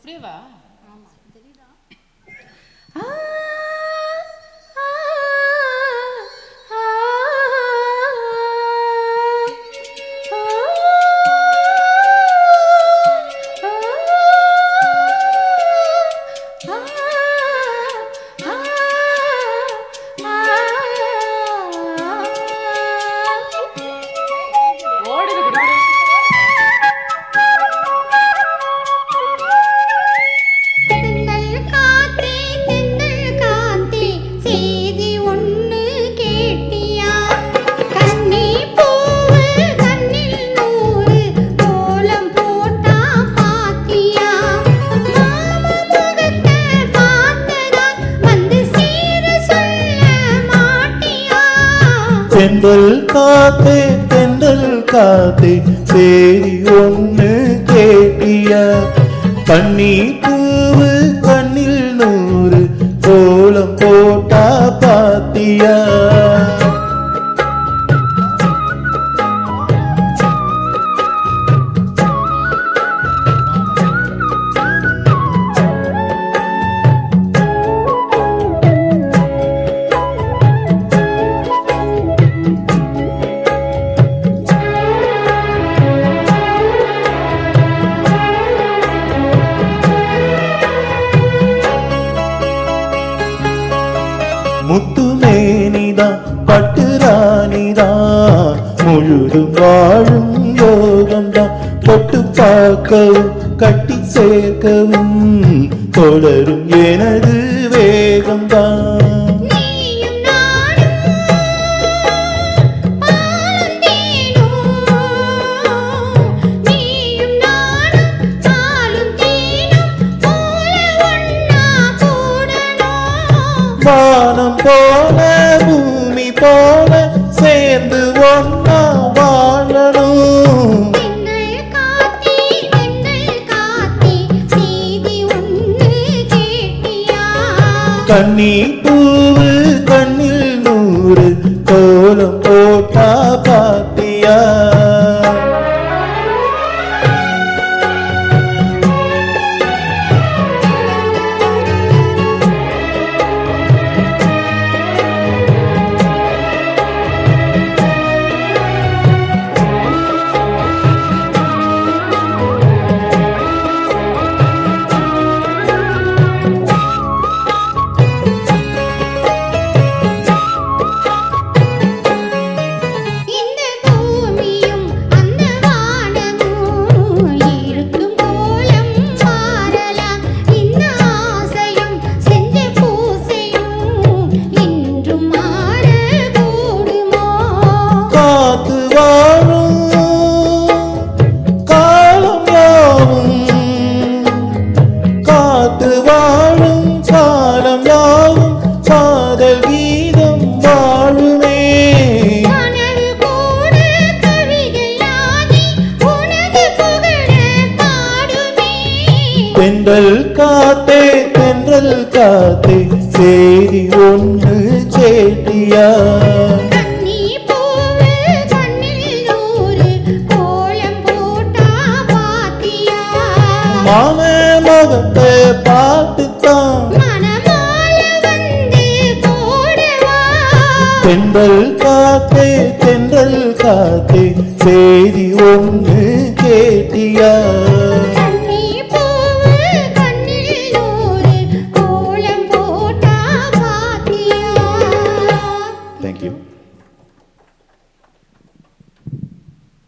அப்படியே வா. ஆமா தெரியுதா? தென்றல் காத்தே தென்றல் காத்தே சேரி ஒண்ணு கேட்டியா? கண்ணி பூவு கண்ணில் நூறு கோலம் போட்டா பாத்தியா? முத்துமேனிதான் பட்டு ராணிதான் முழுதும் வாழும் யோகம்தான். தொட்டு பார்க்கவும் கட்டி சேர்க்கவும் தொடரும் எனது வேகம்தான். வானம் போல பூமி போல சேர்ந்து ஒன்னா வாழணும். கண்ணி பூவு கண்ணில் நூறு கோலம் போட்டா பாத்தியா? தென்றல் காத்தே தென்றல் காத்தே சேரி ஒண்ணு கேட்டியா? கண்ணி பூவு கண்ணில் நூறு கோலம் போட்டா பாத்தியா? மாம முகத்தை பார்த்துத்தான் மனமால வந்து போடவா? தென்றல் காத்தே தென்றல் காத்தே சேரி ஒண்ணு கேட்டியா?